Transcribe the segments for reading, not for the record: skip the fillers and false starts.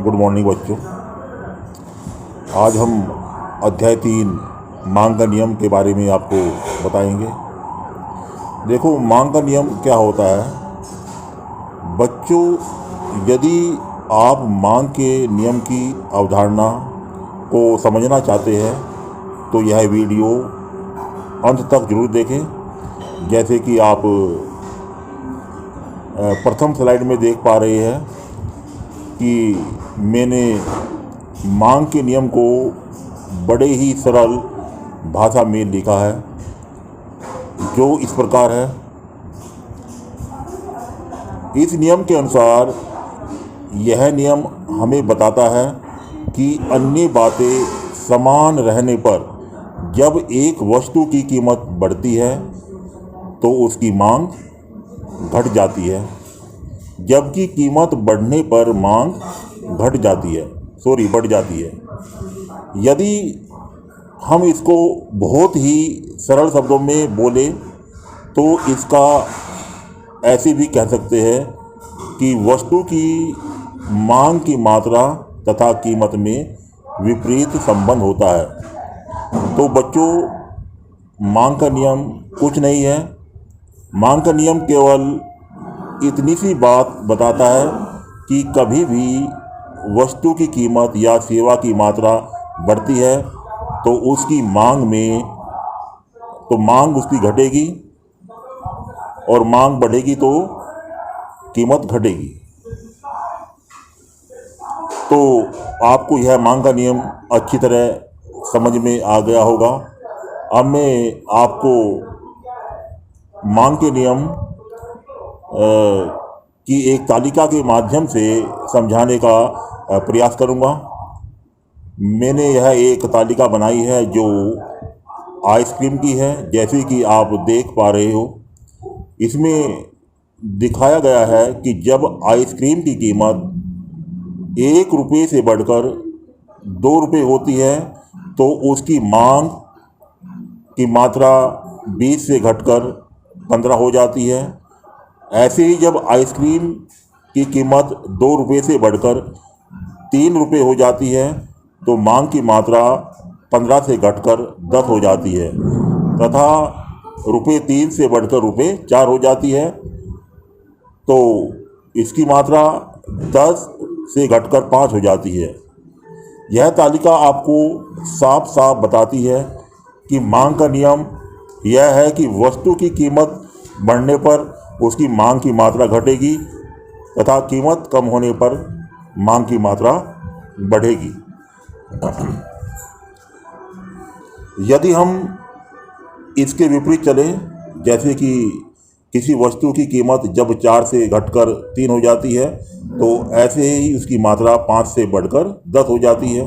Good morning बच्चों। आज हम अध्याय 3 मांग का नियम के बारे में आपको बताएंगे। देखो, मांग का नियम क्या होता है बच्चों। यदि आप मांग के नियम की अवधारणा को समझना चाहते हैं तो यह वीडियो अंत तक जरूर देखें। जैसे कि आप प्रथम स्लाइड में देख पा रहे हैं कि मैंने मांग के नियम को बड़े ही सरल भाषा में लिखा है, जो इस प्रकार है। इस नियम के अनुसार यह नियम हमें बताता है कि अन्य बातें समान रहने पर जब एक वस्तु की कीमत बढ़ती है तो उसकी मांग घट जाती है, जबकि कीमत बढ़ने पर मांग बढ़ जाती है। यदि हम इसको बहुत ही सरल शब्दों में बोले तो इसका ऐसे भी कह सकते हैं कि वस्तु की मांग की मात्रा तथा कीमत में विपरीत संबंध होता है। तो बच्चों, मांग का नियम कुछ नहीं है। मांग का नियम केवल इतनी सी बात बताता है कि कभी भी वस्तु की कीमत या सेवा की मात्रा बढ़ती है तो उसकी मांग उसकी घटेगी, और मांग बढ़ेगी तो कीमत घटेगी। तो आपको यह मांग का नियम अच्छी तरह समझ में आ गया होगा। अब मैं आपको मांग के नियम की एक तालिका के माध्यम से समझाने का प्रयास करूंगा। मैंने यह एक तालिका बनाई है जो आइसक्रीम की है, जैसे कि आप देख पा रहे हो। इसमें दिखाया गया है कि जब आइसक्रीम की कीमत 1 रुपये से बढ़कर 2 रुपये होती है तो उसकी मांग की मात्रा 20 से घटकर 15 हो जाती है। ऐसे ही जब आइसक्रीम की कीमत 2 रुपये से बढ़कर 3 रुपये हो जाती है तो मांग की मात्रा 15 से घटकर 10 हो जाती है, तथा रुपये 3 से बढ़कर रुपये 4 हो जाती है। तो इसकी मात्रा 10 से घटकर 5 हो जाती है। यह तालिका आपको साफ साफ बताती है कि मांग का नियम यह है कि वस्तु की कीमत बढ़ने पर उसकी मांग की मात्रा घटेगी तथा कीमत कम होने पर मांग की मात्रा बढ़ेगी। यदि हम इसके विपरीत चलें, जैसे कि किसी वस्तु की कीमत जब 4 से घटकर 3 हो जाती है तो ऐसे ही उसकी मात्रा 5 से बढ़कर 10 हो जाती है।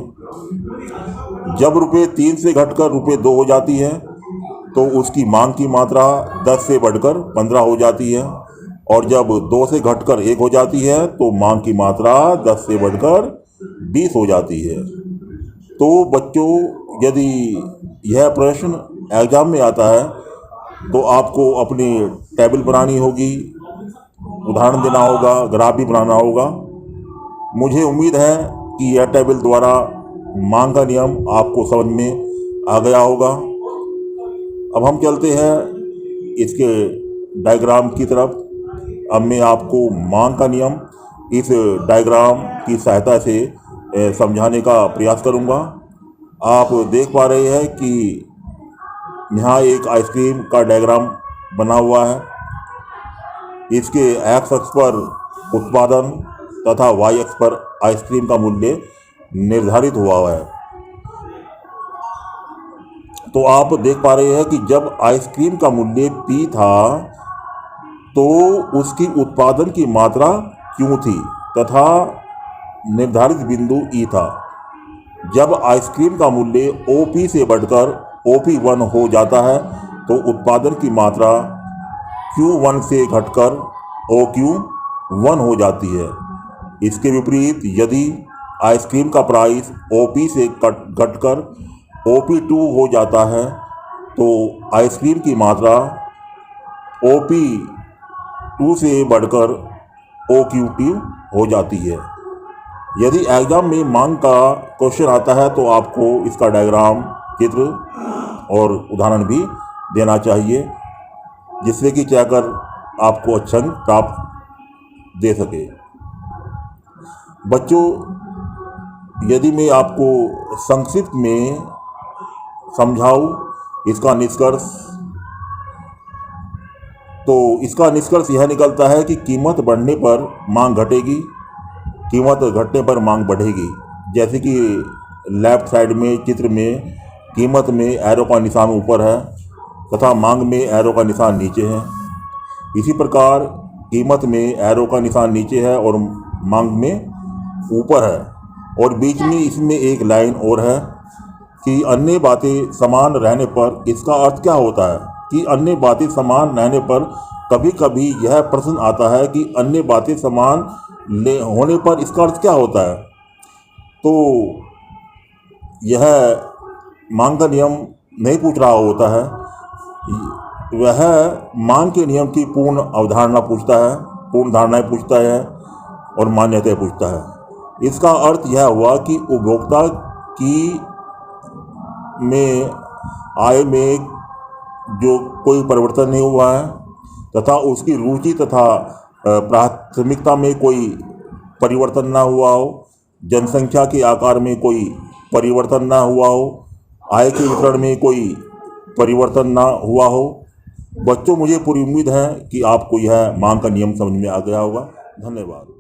जब रुपये 3 से घटकर रुपये 2 हो जाती है तो उसकी मांग की मात्रा 10 से बढ़कर 15 हो जाती है, और जब 2 से घटकर 1 हो जाती है तो मांग की मात्रा 10 से बढ़कर 20 हो जाती है। तो बच्चों, यदि यह प्रश्न एग्जाम में आता है तो आपको अपनी टेबल बनानी होगी, उदाहरण देना होगा, ग्राफ भी बनाना होगा। मुझे उम्मीद है कि यह टेबल द्वारा मांग का नियम आपको समझ में आ गया होगा। अब हम चलते हैं इसके डायग्राम की तरफ। अब मैं आपको मांग का नियम इस डायग्राम की सहायता से समझाने का प्रयास करूंगा। आप देख पा रहे हैं कि यहाँ एक आइसक्रीम का डायग्राम बना हुआ है। इसके एक्स अक्ष पर उत्पादन तथा वाई अक्ष पर आइसक्रीम का मूल्य निर्धारित हुआ है। तो आप देख पा रहे हैं कि जब आइसक्रीम का मूल्य P था तो उसकी उत्पादन की मात्रा Q थी तथा निर्धारित बिंदु E था। जब आइसक्रीम का मूल्य OP से बढ़कर OP1 हो जाता है तो उत्पादन की मात्रा Q1 से घटकर OQ1 हो जाती है। इसके विपरीत यदि आइसक्रीम का प्राइस OP से घटकर OP2 हो जाता है तो आइसक्रीम की मात्रा OP2 से बढ़कर OQ2 हो जाती है। यदि एग्जाम में मांग का क्वेश्चन आता है तो आपको इसका डायग्राम, चित्र और उदाहरण भी देना चाहिए, जिससे कि चेकर आपको अच्छा अंक प्राप्त दे सके। बच्चों, यदि मैं आपको संक्षिप्त में समझाऊं इसका निष्कर्ष, तो इसका निष्कर्ष यह निकलता है कि कीमत बढ़ने पर मांग घटेगी, कीमत घटने पर मांग बढ़ेगी। जैसे कि लेफ्ट साइड में चित्र में कीमत में एरो का निशान ऊपर है तथा मांग में एरो का निशान नीचे है। इसी प्रकार कीमत में एरो का निशान नीचे है और मांग में ऊपर है, और बीच में इसमें एक लाइन और है कि अन्य बातें समान रहने पर। इसका अर्थ क्या होता है कि अन्य बातें समान रहने पर कभी कभी यह प्रश्न आता है कि अन्य बातें समान होने पर इसका अर्थ क्या होता है। तो यह मांग का नियम नहीं पूछ रहा होता है, वह मांग के नियम की पूर्ण अवधारणा पूछता है, पूर्ण धारणाएं पूछता है और मान्यताएं पूछता है। इसका अर्थ यह हुआ कि उपभोक्ता की में आय में जो कोई परिवर्तन नहीं हुआ है तथा उसकी रुचि तथा प्राथमिकता में कोई परिवर्तन ना हुआ हो, जनसंख्या के आकार में कोई परिवर्तन ना हुआ हो, आय के वितरण में कोई परिवर्तन ना हुआ हो। बच्चों, मुझे पूरी उम्मीद है कि आपको यह मांग का नियम समझ में आ गया होगा। धन्यवाद।